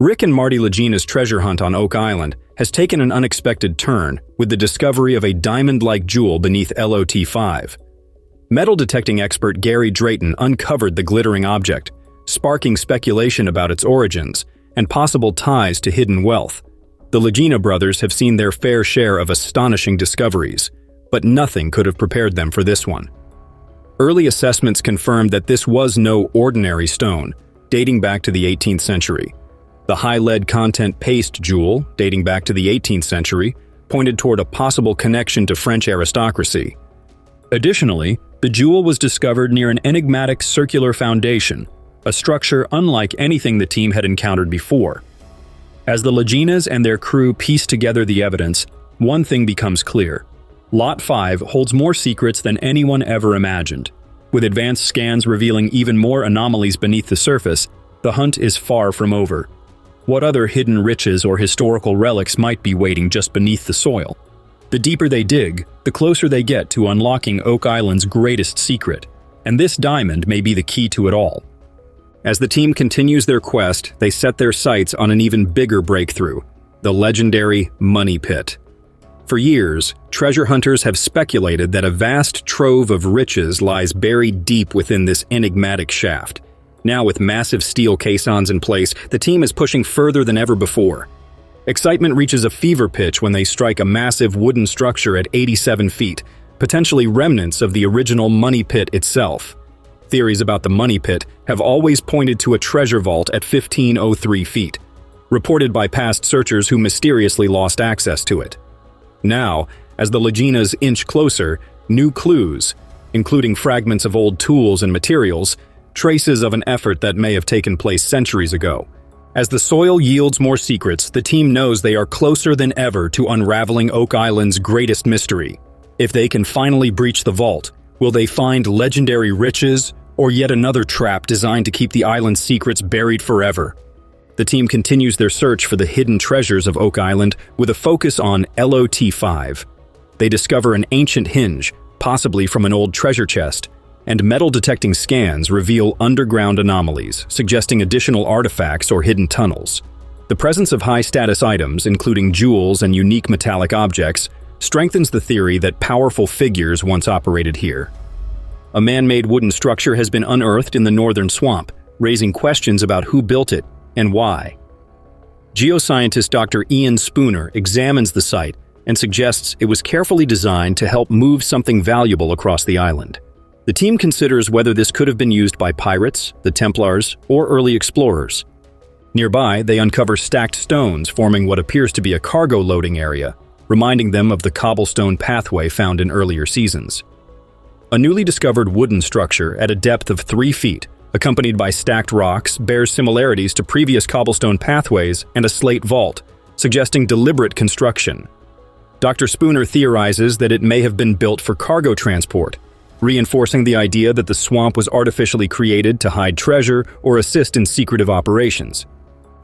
Rick and Marty Lagena's treasure hunt on Oak Island has taken an unexpected turn with the discovery of a diamond-like jewel beneath LOT-5. Metal detecting expert Gary Drayton uncovered the glittering object, sparking speculation about its origins and possible ties to hidden wealth. The Lagena brothers have seen their fair share of astonishing discoveries, but nothing could have prepared them for this one. Early assessments confirmed that this was no ordinary stone, dating back to the 18th century. The high lead content paste jewel, dating back to the 18th century, pointed toward a possible connection to French aristocracy. Additionally, the jewel was discovered near an enigmatic circular foundation, a structure unlike anything the team had encountered before. As the Lagenas and their crew piece together the evidence, one thing becomes clear. Lot 5 holds more secrets than anyone ever imagined. With advanced scans revealing even more anomalies beneath the surface, the hunt is far from over. What other hidden riches or historical relics might be waiting just beneath the soil? The deeper they dig, the closer they get to unlocking Oak Island's greatest secret, and this diamond may be the key to it all. As the team continues their quest, they set their sights on an even bigger breakthrough, the legendary Money Pit. For years, treasure hunters have speculated that a vast trove of riches lies buried deep within this enigmatic shaft. Now, with massive steel caissons in place, the team is pushing further than ever before. Excitement reaches a fever pitch when they strike a massive wooden structure at 87 feet, potentially remnants of the original Money Pit itself. Theories about the Money Pit have always pointed to a treasure vault at 1,503 feet, reported by past searchers who mysteriously lost access to it. Now, as the Lagenas inch closer, new clues, including fragments of old tools and materials, traces of an effort that may have taken place centuries ago. As the soil yields more secrets, the team knows they are closer than ever to unraveling Oak Island's greatest mystery. If they can finally breach the vault, will they find legendary riches or yet another trap designed to keep the island's secrets buried forever? The team continues their search for the hidden treasures of Oak Island with a focus on LOT-5. They discover an ancient hinge, possibly from an old treasure chest, and metal-detecting scans reveal underground anomalies, suggesting additional artifacts or hidden tunnels. The presence of high-status items, including jewels and unique metallic objects, strengthens the theory that powerful figures once operated here. A man-made wooden structure has been unearthed in the northern swamp, raising questions about who built it and why. Geoscientist Dr. Ian Spooner examines the site and suggests it was carefully designed to help move something valuable across the island. The team considers whether this could have been used by pirates, the Templars, or early explorers. Nearby, they uncover stacked stones forming what appears to be a cargo loading area, reminding them of the cobblestone pathway found in earlier seasons. A newly discovered wooden structure at a depth of 3 feet, accompanied by stacked rocks, bears similarities to previous cobblestone pathways and a slate vault, suggesting deliberate construction. Dr. Spooner theorizes that it may have been built for cargo transport, reinforcing the idea that the swamp was artificially created to hide treasure or assist in secretive operations.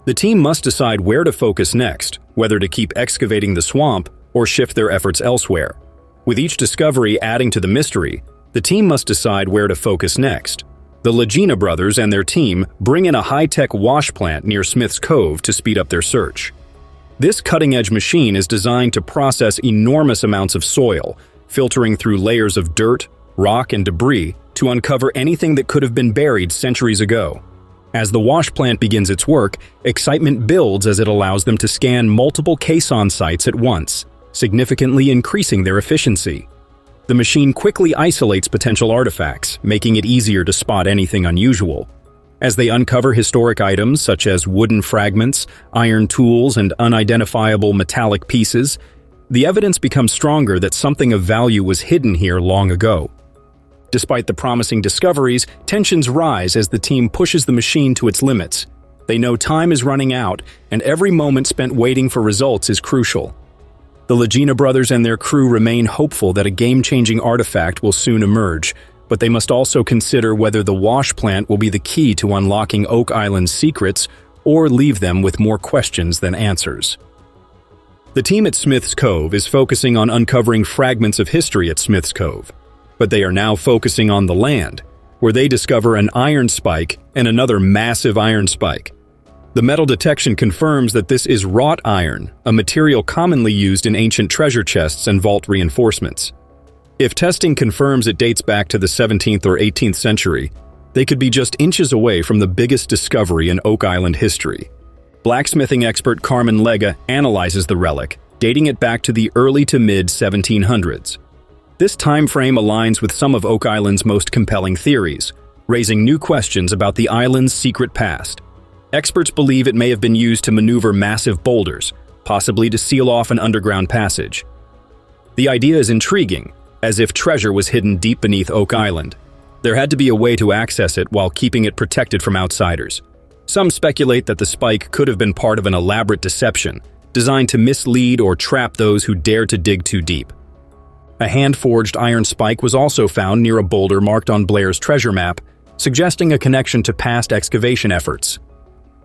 The team must decide where to focus next, whether to keep excavating the swamp or shift their efforts elsewhere. With each discovery adding to the mystery, the team must decide where to focus next. The Lagena brothers and their team bring in a high-tech wash plant near Smith's Cove to speed up their search. This cutting-edge machine is designed to process enormous amounts of soil, filtering through layers of dirt, rock, and debris to uncover anything that could have been buried centuries ago. As the wash plant begins its work, excitement builds as it allows them to scan multiple caisson sites at once, significantly increasing their efficiency. The machine quickly isolates potential artifacts, making it easier to spot anything unusual. As they uncover historic items such as wooden fragments, iron tools, and unidentifiable metallic pieces, the evidence becomes stronger that something of value was hidden here long ago. Despite the promising discoveries, tensions rise as the team pushes the machine to its limits. They know time is running out, and every moment spent waiting for results is crucial. The Lagena brothers and their crew remain hopeful that a game-changing artifact will soon emerge, but they must also consider whether the wash plant will be the key to unlocking Oak Island's secrets or leave them with more questions than answers. The team at Smith's Cove is focusing on uncovering fragments of history at Smith's Cove, but they are now focusing on the land, where they discover an iron spike and another massive iron spike. The metal detection confirms that this is wrought iron, a material commonly used in ancient treasure chests and vault reinforcements. If testing confirms it dates back to the 17th or 18th century, they could be just inches away from the biggest discovery in Oak Island history. Blacksmithing expert Carmen Lega analyzes the relic, dating it back to the early to mid-1700s. This time frame aligns with some of Oak Island's most compelling theories, raising new questions about the island's secret past. Experts believe it may have been used to maneuver massive boulders, possibly to seal off an underground passage. The idea is intriguing, as if treasure was hidden deep beneath Oak Island. There had to be a way to access it while keeping it protected from outsiders. Some speculate that the spike could have been part of an elaborate deception, designed to mislead or trap those who dared to dig too deep. A hand-forged iron spike was also found near a boulder marked on Blair's treasure map, suggesting a connection to past excavation efforts.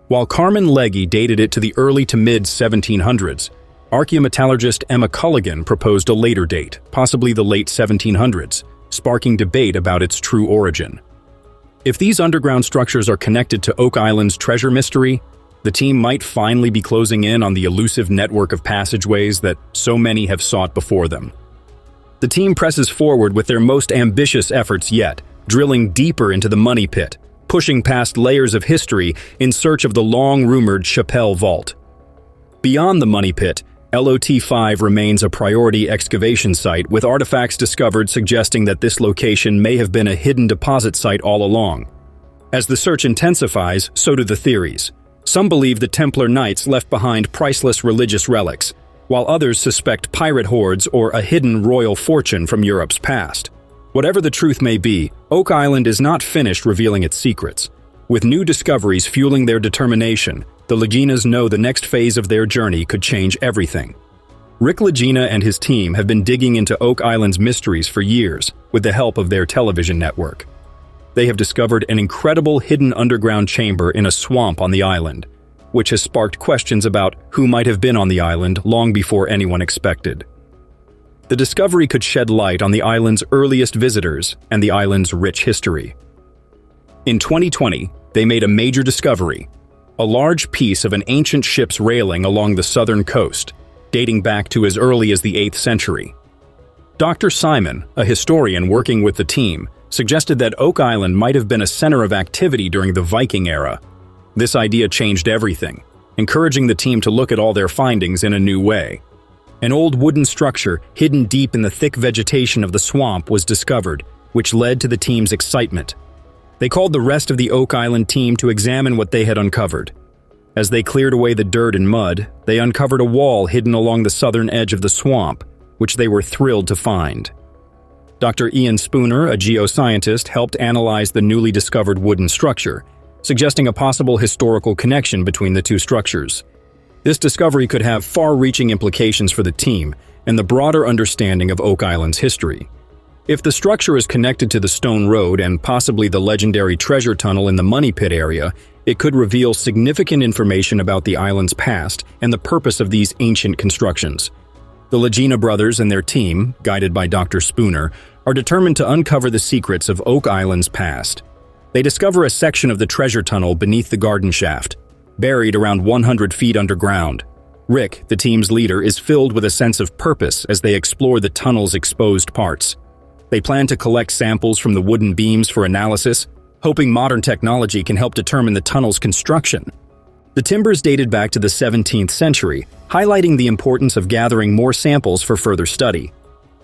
While Carmen Lega dated it to the early to mid-1700s, archaeometallurgist Emma Culligan proposed a later date, possibly the late 1700s, sparking debate about its true origin. If these underground structures are connected to Oak Island's treasure mystery, the team might finally be closing in on the elusive network of passageways that so many have sought before them. The team presses forward with their most ambitious efforts yet, drilling deeper into the money pit, pushing past layers of history in search of the long-rumored Chappelle Vault. Beyond the money pit, LOT-5 remains a priority excavation site, with artifacts discovered suggesting that this location may have been a hidden deposit site all along. As the search intensifies, so do the theories. Some believe the Templar Knights left behind priceless religious relics, while others suspect pirate hordes or a hidden royal fortune from Europe's past. Whatever the truth may be, Oak Island is not finished revealing its secrets. With new discoveries fueling their determination, the Laginas know the next phase of their journey could change everything. Rick Lagena and his team have been digging into Oak Island's mysteries for years, with the help of their television network. They have discovered an incredible hidden underground chamber in a swamp on the island, which has sparked questions about who might have been on the island long before anyone expected. The discovery could shed light on the island's earliest visitors and the island's rich history. In 2020, they made a major discovery: a large piece of an ancient ship's railing along the southern coast, dating back to as early as the 8th century. Dr. Simon, a historian working with the team, suggested that Oak Island might have been a center of activity during the Viking era. This idea changed everything, encouraging the team to look at all their findings in a new way. An old wooden structure hidden deep in the thick vegetation of the swamp was discovered, which led to the team's excitement. They called the rest of the Oak Island team to examine what they had uncovered. As they cleared away the dirt and mud, they uncovered a wall hidden along the southern edge of the swamp, which they were thrilled to find. Dr. Ian Spooner, a geoscientist, helped analyze the newly discovered wooden structure, suggesting a possible historical connection between the two structures. This discovery could have far-reaching implications for the team and the broader understanding of Oak Island's history. If the structure is connected to the Stone Road and possibly the legendary treasure tunnel in the Money Pit area, it could reveal significant information about the island's past and the purpose of these ancient constructions. The Lagena brothers and their team, guided by Dr. Spooner, are determined to uncover the secrets of Oak Island's past. They discover a section of the treasure tunnel beneath the garden shaft, buried around 100 feet underground. Rick, the team's leader, is filled with a sense of purpose as they explore the tunnel's exposed parts. They plan to collect samples from the wooden beams for analysis, hoping modern technology can help determine the tunnel's construction. The timbers dated back to the 17th century, highlighting the importance of gathering more samples for further study.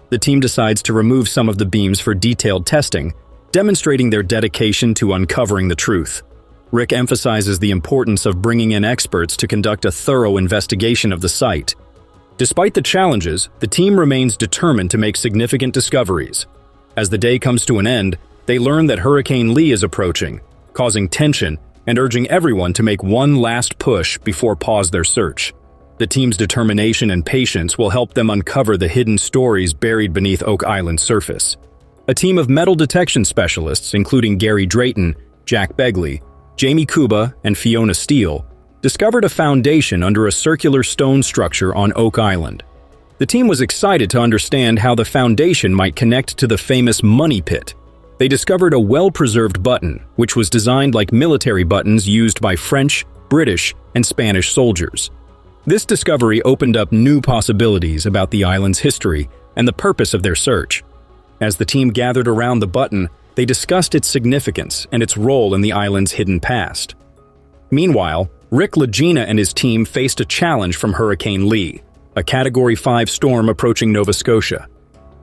The team decides to remove some of the beams for detailed testing, demonstrating their dedication to uncovering the truth. Rick emphasizes the importance of bringing in experts to conduct a thorough investigation of the site. Despite the challenges, the team remains determined to make significant discoveries. As the day comes to an end, they learn that Hurricane Lee is approaching, causing tension and urging everyone to make one last push before pause their search. The team's determination and patience will help them uncover the hidden stories buried beneath Oak Island's surface. A team of metal detection specialists, including Gary Drayton, Jack Begley, Jamie Kuba, and Fiona Steele, discovered a foundation under a circular stone structure on Oak Island. The team was excited to understand how the foundation might connect to the famous Money Pit. They discovered a well-preserved button, which was designed like military buttons used by French, British and Spanish soldiers. This discovery opened up new possibilities about the island's history and the purpose of their search. As the team gathered around the button, they discussed its significance and its role in the island's hidden past. Meanwhile, Rick Lagena and his team faced a challenge from Hurricane Lee, a Category 5 storm approaching Nova Scotia.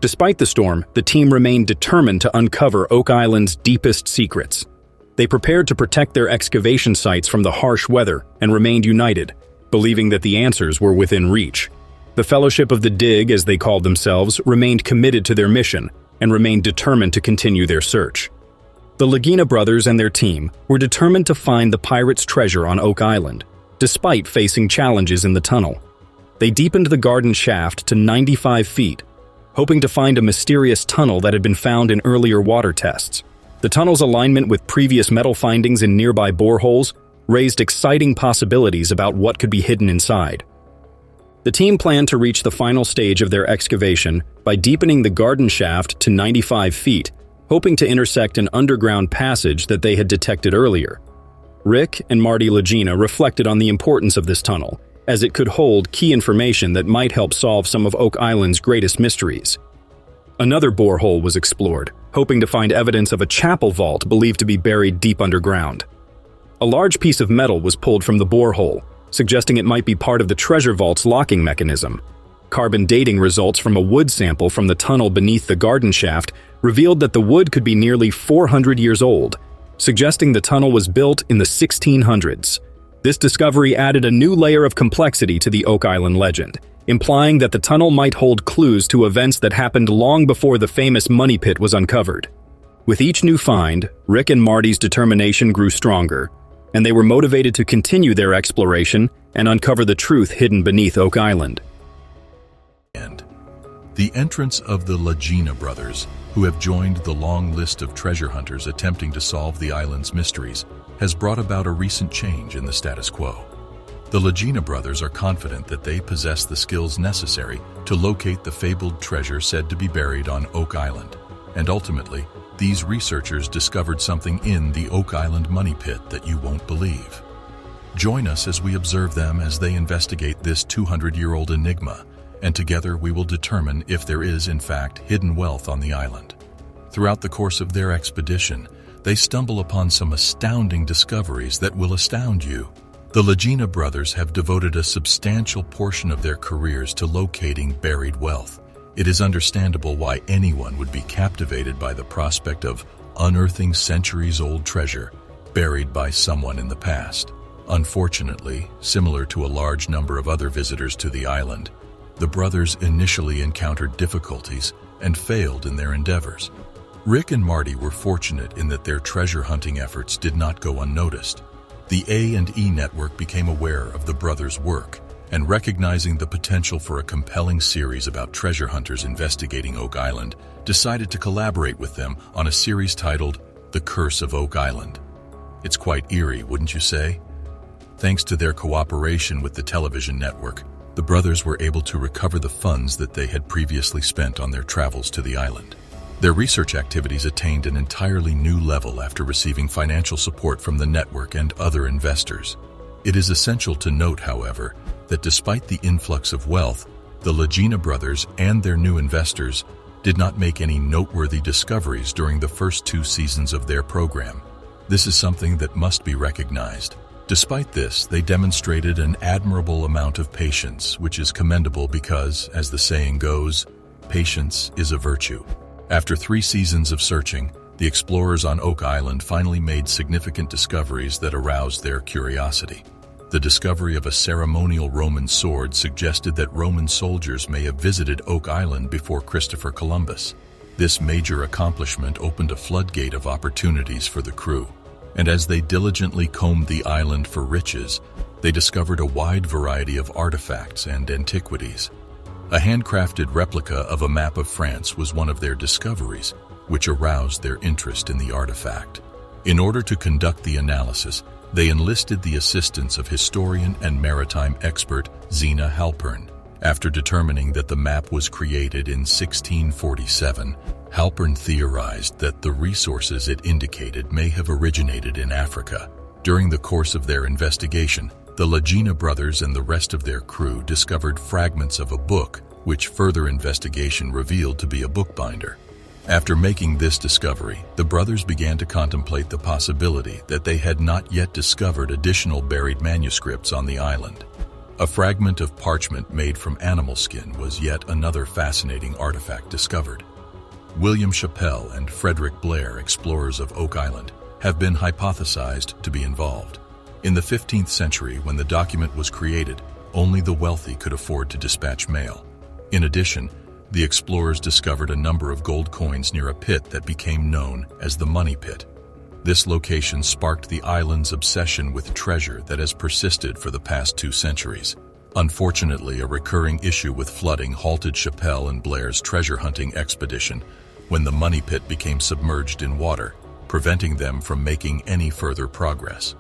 Despite the storm, the team remained determined to uncover Oak Island's deepest secrets. They prepared to protect their excavation sites from the harsh weather and remained united, believing that the answers were within reach. The Fellowship of the Dig, as they called themselves, remained committed to their mission and remained determined to continue their search. The Lagina brothers and their team were determined to find the pirates' treasure on Oak Island, despite facing challenges in the tunnel. They deepened the garden shaft to 95 feet, hoping to find a mysterious tunnel that had been found in earlier water tests. The tunnel's alignment with previous metal findings in nearby boreholes raised exciting possibilities about what could be hidden inside. The team planned to reach the final stage of their excavation by deepening the garden shaft to 95 feet, hoping to intersect an underground passage that they had detected earlier. Rick and Marty Lagina reflected on the importance of this tunnel, as it could hold key information that might help solve some of Oak Island's greatest mysteries. Another borehole was explored, hoping to find evidence of a chapel vault believed to be buried deep underground. A large piece of metal was pulled from the borehole, suggesting it might be part of the treasure vault's locking mechanism. Carbon dating results from a wood sample from the tunnel beneath the garden shaft revealed that the wood could be nearly 400 years old, suggesting the tunnel was built in the 1600s. This discovery added a new layer of complexity to the Oak Island legend, implying that the tunnel might hold clues to events that happened long before the famous money pit was uncovered. With each new find, Rick and Marty's determination grew stronger, and they were motivated to continue their exploration and uncover the truth hidden beneath Oak Island. And the entrance of the Lagina brothers, who have joined the long list of treasure hunters attempting to solve the island's mysteries, has brought about a recent change in the status quo. The Lagina brothers are confident that they possess the skills necessary to locate the fabled treasure said to be buried on Oak Island, and ultimately, these researchers discovered something in the Oak Island money pit that you won't believe. Join us as we observe them as they investigate this 200-year-old enigma, and together we will determine if there is, in fact, hidden wealth on the island. Throughout the course of their expedition, they stumble upon some astounding discoveries that will astound you. The Lagina brothers have devoted a substantial portion of their careers to locating buried wealth. It is understandable why anyone would be captivated by the prospect of unearthing centuries-old treasure buried by someone in the past. Unfortunately, similar to a large number of other visitors to the island, the brothers initially encountered difficulties and failed in their endeavors. Rick and Marty were fortunate in that their treasure hunting efforts did not go unnoticed. The A&E network became aware of the brothers' work, and recognizing the potential for a compelling series about treasure hunters investigating Oak Island, decided to collaborate with them on a series titled The Curse of Oak Island. It's quite eerie, wouldn't you say? Thanks to their cooperation with the television network, the brothers were able to recover the funds that they had previously spent on their travels to the island. Their research activities attained an entirely new level after receiving financial support from the network and other investors. It is essential to note, however, that despite the influx of wealth, the Lagina brothers and their new investors did not make any noteworthy discoveries during the first 2 seasons of their program. This is something that must be recognized. Despite this, they demonstrated an admirable amount of patience, which is commendable because, as the saying goes, patience is a virtue. After 3 seasons of searching, the explorers on Oak Island finally made significant discoveries that aroused their curiosity. The discovery of a ceremonial Roman sword suggested that Roman soldiers may have visited Oak Island before Christopher Columbus. This major accomplishment opened a floodgate of opportunities for the crew, and as they diligently combed the island for riches, they discovered a wide variety of artifacts and antiquities. A handcrafted replica of a map of France was one of their discoveries, which aroused their interest in the artifact. In order to conduct the analysis, they enlisted the assistance of historian and maritime expert Zena Halpern. After determining that the map was created in 1647, Halpern theorized that the resources it indicated may have originated in Africa. During the course of their investigation, the Lagena brothers and the rest of their crew discovered fragments of a book, which further investigation revealed to be a bookbinder. After making this discovery, the brothers began to contemplate the possibility that they had not yet discovered additional buried manuscripts on the island. A fragment of parchment made from animal skin was yet another fascinating artifact discovered. William Chappell and Frederick Blair, explorers of Oak Island, have been hypothesized to be involved. In the 15th century, when the document was created, only the wealthy could afford to dispatch mail. In addition, the explorers discovered a number of gold coins near a pit that became known as the Money Pit. This location sparked the island's obsession with treasure that has persisted for the past 2 centuries. Unfortunately, a recurring issue with flooding halted Chappell and Blair's treasure hunting expedition when the Money Pit became submerged in water, preventing them from making any further progress.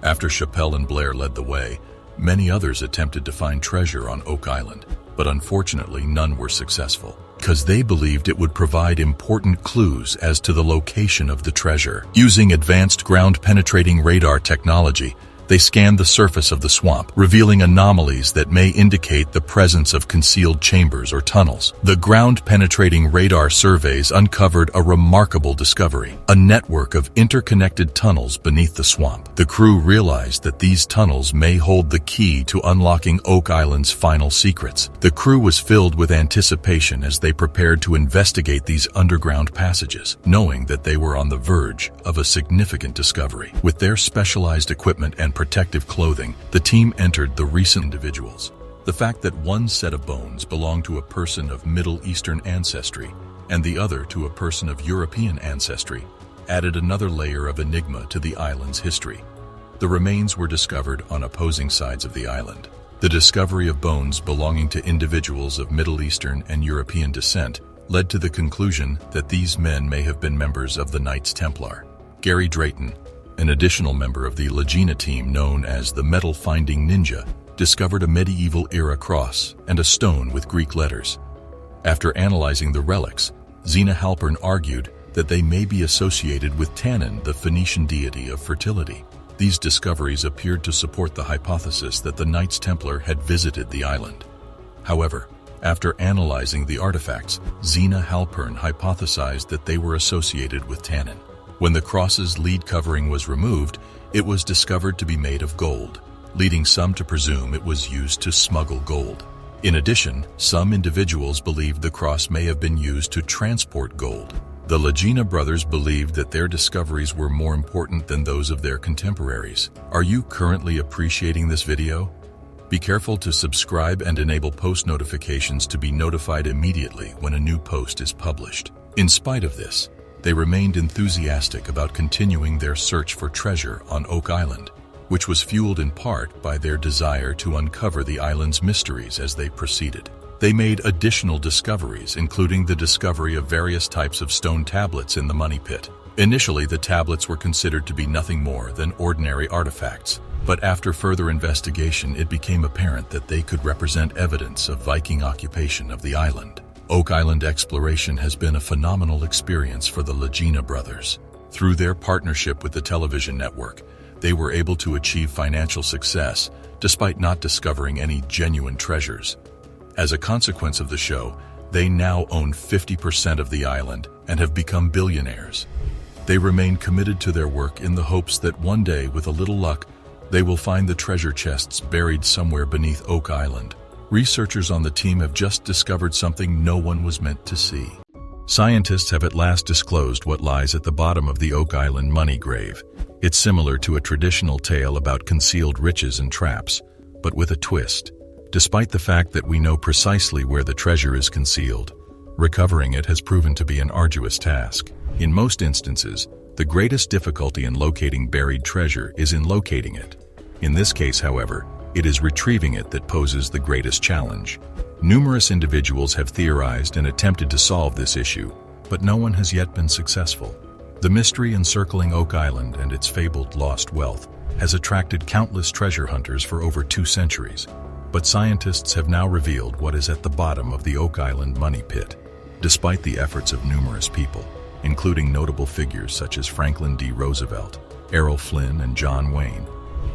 After Chappell and Blair led the way, many others attempted to find treasure on Oak Island, but unfortunately none were successful, because they believed it would provide important clues as to the location of the treasure. Using advanced ground-penetrating radar technology, they scanned the surface of the swamp, revealing anomalies that may indicate the presence of concealed chambers or tunnels. The ground-penetrating radar surveys uncovered a remarkable discovery: a network of interconnected tunnels beneath the swamp. The crew realized that these tunnels may hold the key to unlocking Oak Island's final secrets. The crew was filled with anticipation as they prepared to investigate these underground passages, knowing that they were on the verge of a significant discovery. With their specialized equipment and protective clothing, the team entered the recent individuals. The fact that one set of bones belonged to a person of Middle Eastern ancestry and the other to a person of European ancestry added another layer of enigma to the island's history. The remains were discovered on opposing sides of the island. The discovery of bones belonging to individuals of Middle Eastern and European descent led to the conclusion that these men may have been members of the Knights Templar. Gary Drayton, an additional member of the Lagena team known as the Metal-Finding Ninja, discovered a medieval-era cross and a stone with Greek letters. After analyzing the relics, Zena Halpern argued that they may be associated with Tannin, the Phoenician deity of fertility. These discoveries appeared to support the hypothesis that the Knights Templar had visited the island. However, after analyzing the artifacts, Zena Halpern hypothesized that they were associated with Tannin. When the cross's lead covering was removed, it was discovered to be made of gold, leading some to presume it was used to smuggle gold. In addition, some individuals believed the cross may have been used to transport gold. The Lagena brothers believed that their discoveries were more important than those of their contemporaries. Are you currently appreciating this video? Be careful to subscribe and enable post notifications to be notified immediately when a new post is published. In spite of this, they remained enthusiastic about continuing their search for treasure on Oak Island, which was fueled in part by their desire to uncover the island's mysteries as they proceeded. They made additional discoveries, including the discovery of various types of stone tablets in the Money Pit. Initially, the tablets were considered to be nothing more than ordinary artifacts, but after further investigation, it became apparent that they could represent evidence of Viking occupation of the island. Oak Island exploration has been a phenomenal experience for the Lagena brothers. Through their partnership with the television network, they were able to achieve financial success despite not discovering any genuine treasures. As a consequence of the show, they now own 50% of the island and have become billionaires. They remain committed to their work in the hopes that one day, with a little luck, they will find the treasure chests buried somewhere beneath Oak Island. Researchers on the team have just discovered something no one was meant to see. Scientists have at last disclosed what lies at the bottom of the Oak Island money grave. It's similar to a traditional tale about concealed riches and traps, but with a twist. Despite the fact that we know precisely where the treasure is concealed, recovering it has proven to be an arduous task. In most instances, the greatest difficulty in locating buried treasure is in locating it. In this case, however, it is retrieving it that poses the greatest challenge. Numerous individuals have theorized and attempted to solve this issue, but no one has yet been successful. The mystery encircling Oak Island and its fabled lost wealth has attracted countless treasure hunters for over 2 centuries, but scientists have now revealed what is at the bottom of the Oak Island money pit. Despite the efforts of numerous people, including notable figures such as Franklin D. Roosevelt, Errol Flynn and John Wayne.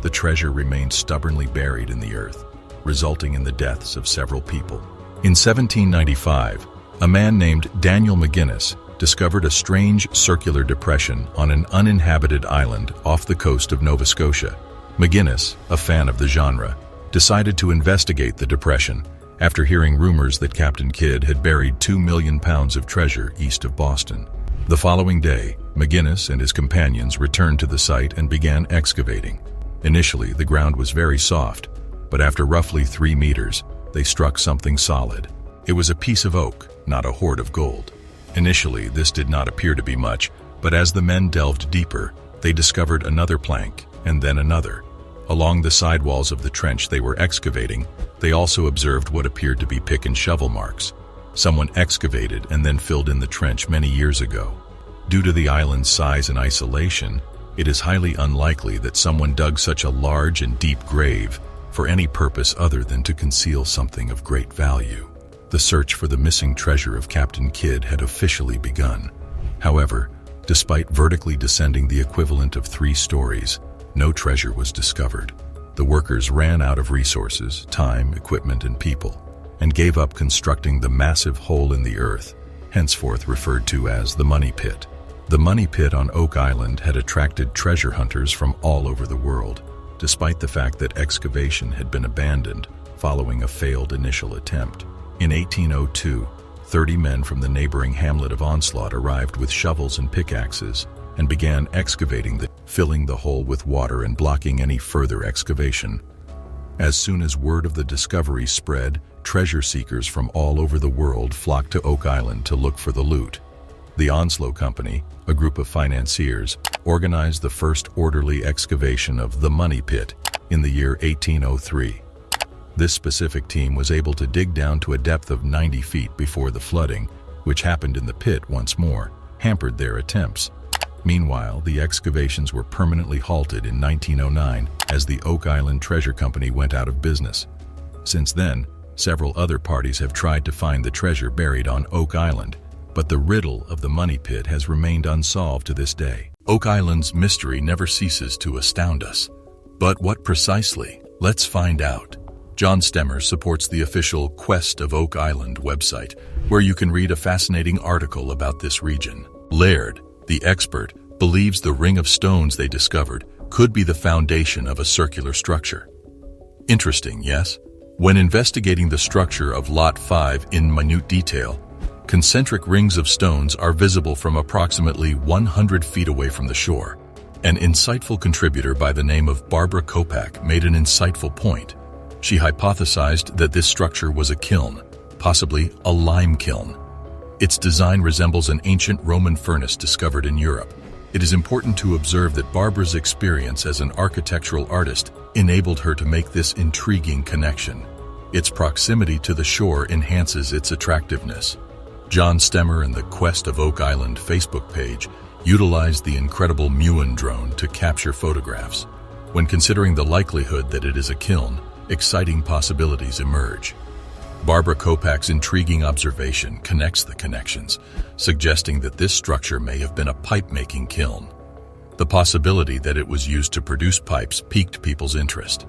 The treasure remained stubbornly buried in the earth, resulting in the deaths of several people. In 1795, a man named Daniel McGinnis discovered a strange circular depression on an uninhabited island off the coast of Nova Scotia. McGinnis, a fan of the genre, decided to investigate the depression after hearing rumors that Captain Kidd had buried 2 million pounds of treasure east of Boston. The following day, McGinnis and his companions returned to the site and began excavating. Initially, the ground was very soft, but after roughly 3 meters, they struck something solid. It was a piece of oak, not a hoard of gold. Initially, this did not appear to be much, but as the men delved deeper, they discovered another plank, and then another. Along the sidewalls of the trench they were excavating, they also observed what appeared to be pick and shovel marks. Someone excavated and then filled in the trench many years ago. Due to the island's size and isolation, it is highly unlikely that someone dug such a large and deep grave for any purpose other than to conceal something of great value. The search for the missing treasure of Captain Kidd had officially begun. However, despite vertically descending the equivalent of 3 stories, no treasure was discovered. The workers ran out of resources, time, equipment, and people, and gave up constructing the massive hole in the earth, henceforth referred to as the Money Pit. The Money Pit on Oak Island had attracted treasure hunters from all over the world, despite the fact that excavation had been abandoned following a failed initial attempt. In 1802, 30 men from the neighboring hamlet of Onslaught arrived with shovels and pickaxes and began excavating, filling the hole with water and blocking any further excavation. As soon as word of the discovery spread, treasure seekers from all over the world flocked to Oak Island to look for the loot. The Onslow Company, a group of financiers, organized the first orderly excavation of the Money Pit in the year 1803. This specific team was able to dig down to a depth of 90 feet before the flooding, which happened in the pit once more, hampered their attempts. Meanwhile, the excavations were permanently halted in 1909 as the Oak Island Treasure Company went out of business. Since then, several other parties have tried to find the treasure buried on Oak Island, but the riddle of the Money Pit has remained unsolved to this day. Oak Island's mystery never ceases to astound us. But what precisely? Let's find out. John Stemmer supports the official Quest of Oak Island website, where you can read a fascinating article about this region. Laird, the expert, believes the ring of stones they discovered could be the foundation of a circular structure. Interesting, yes? When investigating the structure of Lot 5 in minute detail, concentric rings of stones are visible from approximately 100 feet away from the shore. An insightful contributor by the name of Barbara Kopak made an insightful point. She hypothesized that this structure was a kiln, possibly a lime kiln. Its design resembles an ancient Roman furnace discovered in Europe. It is important to observe that Barbara's experience as an architectural artist enabled her to make this intriguing connection. Its proximity to the shore enhances its attractiveness. John Stemmer and the Quest of Oak Island Facebook page utilized the incredible Muon drone to capture photographs. When considering the likelihood that it is a kiln, exciting possibilities emerge. Barbara Kopak's intriguing observation connects the connections, suggesting that this structure may have been a pipe-making kiln. The possibility that it was used to produce pipes piqued people's interest.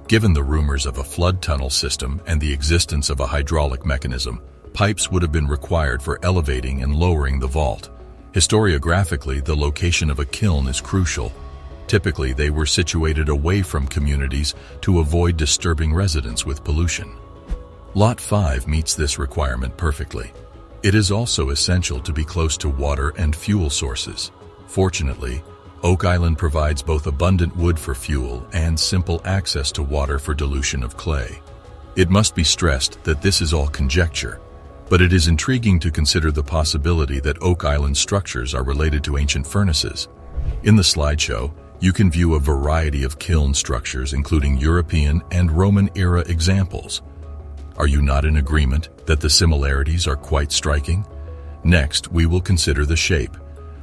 Given the rumors of a flood tunnel system and the existence of a hydraulic mechanism, pipes would have been required for elevating and lowering the vault. Historiographically, the location of a kiln is crucial. Typically, they were situated away from communities to avoid disturbing residents with pollution. Lot 5 meets this requirement perfectly. It is also essential to be close to water and fuel sources. Fortunately, Oak Island provides both abundant wood for fuel and simple access to water for dilution of clay. It must be stressed that this is all conjecture, but it is intriguing to consider the possibility that Oak Island structures are related to ancient furnaces. In the slideshow, you can view a variety of kiln structures, including European and Roman-era examples. Are you not in agreement that the similarities are quite striking? Next, we will consider the shape.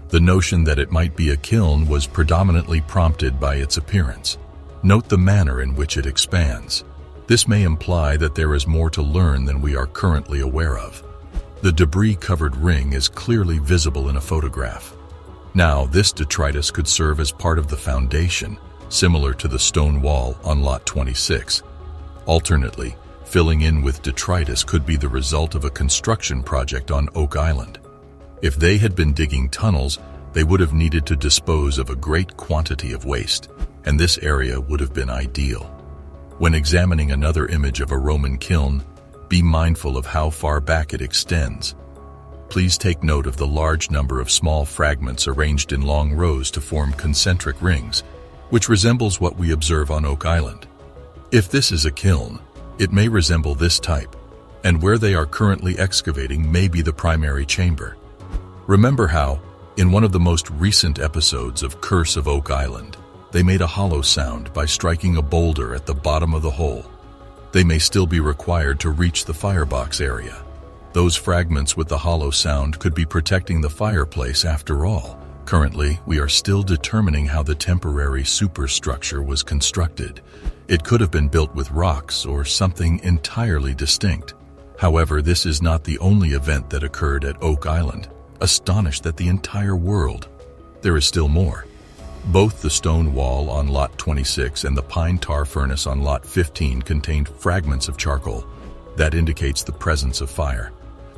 The notion that it might be a kiln was predominantly prompted by its appearance. Note the manner in which it expands. This may imply that there is more to learn than we are currently aware of. The debris-covered ring is clearly visible in a photograph. Now, this detritus could serve as part of the foundation, similar to the stone wall on Lot 26. Alternately, filling in with detritus could be the result of a construction project on Oak Island. If they had been digging tunnels, they would have needed to dispose of a great quantity of waste, and this area would have been ideal. When examining another image of a Roman kiln, be mindful of how far back it extends. Please take note of the large number of small fragments arranged in long rows to form concentric rings, which resembles what we observe on Oak Island. If this is a kiln, it may resemble this type, and where they are currently excavating may be the primary chamber. Remember how, in one of the most recent episodes of Curse of Oak Island, they made a hollow sound by striking a boulder at the bottom of the hole. They may still be required to reach the firebox area. Those fragments with the hollow sound could be protecting the fireplace after all. Currently, we are still determining how the temporary superstructure was constructed. It could have been built with rocks or something entirely distinct. However, this is not the only event that occurred at Oak Island. Astonished that the entire world. There is still more. Both the stone wall on Lot 26 and the pine tar furnace on Lot 15 contained fragments of charcoal. That indicates the presence of fire.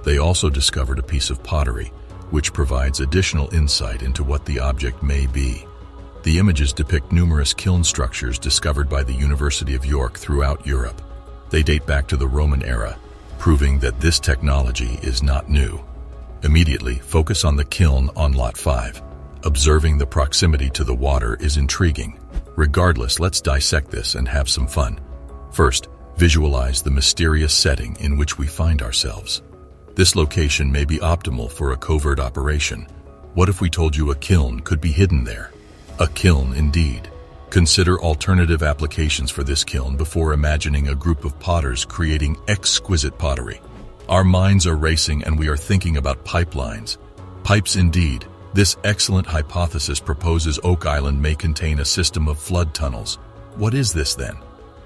They also discovered a piece of pottery, which provides additional insight into what the object may be. The images depict numerous kiln structures discovered by the University of York throughout Europe. They date back to the Roman era, proving that this technology is not new. Immediately, focus on the kiln on Lot 5. Observing the proximity to the water is intriguing. Regardless, let's dissect this and have some fun. First, visualize the mysterious setting in which we find ourselves. This location may be optimal for a covert operation. What if we told you a kiln could be hidden there? A kiln indeed. Consider alternative applications for this kiln before imagining a group of potters creating exquisite pottery. Our minds are racing and we are thinking about pipelines. Pipes indeed. This excellent hypothesis proposes Oak Island may contain a system of flood tunnels. What is this then?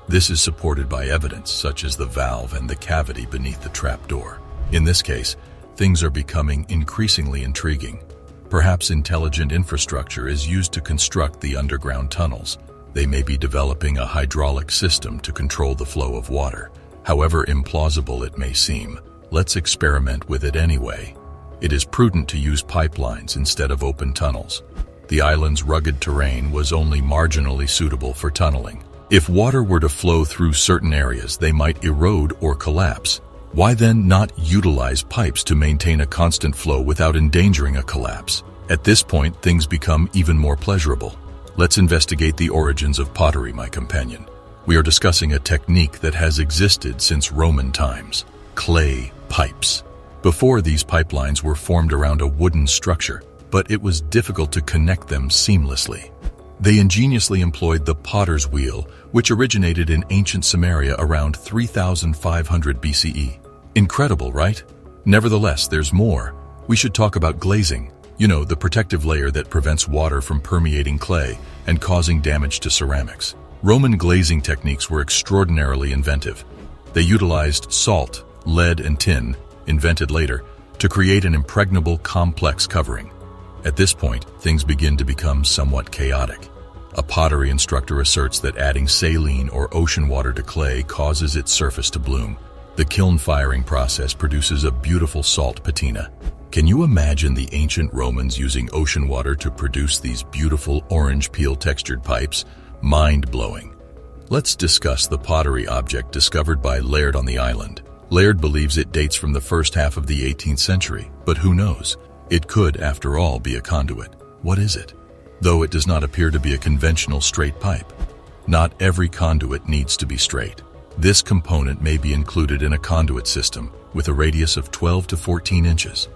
This is supported by evidence such as the valve and the cavity beneath the trapdoor. In this case, things are becoming increasingly intriguing. Perhaps intelligent infrastructure is used to construct the underground tunnels. They may be developing a hydraulic system to control the flow of water. However implausible it may seem, let's experiment with it anyway. It is prudent to use pipelines instead of open tunnels. The island's rugged terrain was only marginally suitable for tunneling. If water were to flow through certain areas, they might erode or collapse. Why then not utilize pipes to maintain a constant flow without endangering a collapse? At this point, things become even more pleasurable. Let's investigate the origins of pottery, my companion. We are discussing a technique that has existed since Roman times: clay pipes. Before, these pipelines were formed around a wooden structure, but it was difficult to connect them seamlessly. They ingeniously employed the potter's wheel, which originated in ancient Samaria around 3500 BCE. Incredible, right? Nevertheless, there's more. We should talk about glazing. You know, the protective layer that prevents water from permeating clay and causing damage to ceramics. Roman glazing techniques were extraordinarily inventive. They utilized salt, lead, and tin, invented later, to create an impregnable, complex covering. At this point, things begin to become somewhat chaotic. A pottery instructor asserts that adding saline or ocean water to clay causes its surface to bloom. The kiln firing process produces a beautiful salt patina. Can you imagine the ancient Romans using ocean water to produce these beautiful orange peel textured pipes? Mind-blowing. Let's discuss the pottery object discovered by Laird on the island. Laird believes it dates from the first half of the 18th century, but who knows? It could, after all, be a conduit. What is it? Though it does not appear to be a conventional straight pipe. Not every conduit needs to be straight. This component may be included in a conduit system with a radius of 12 to 14 inches.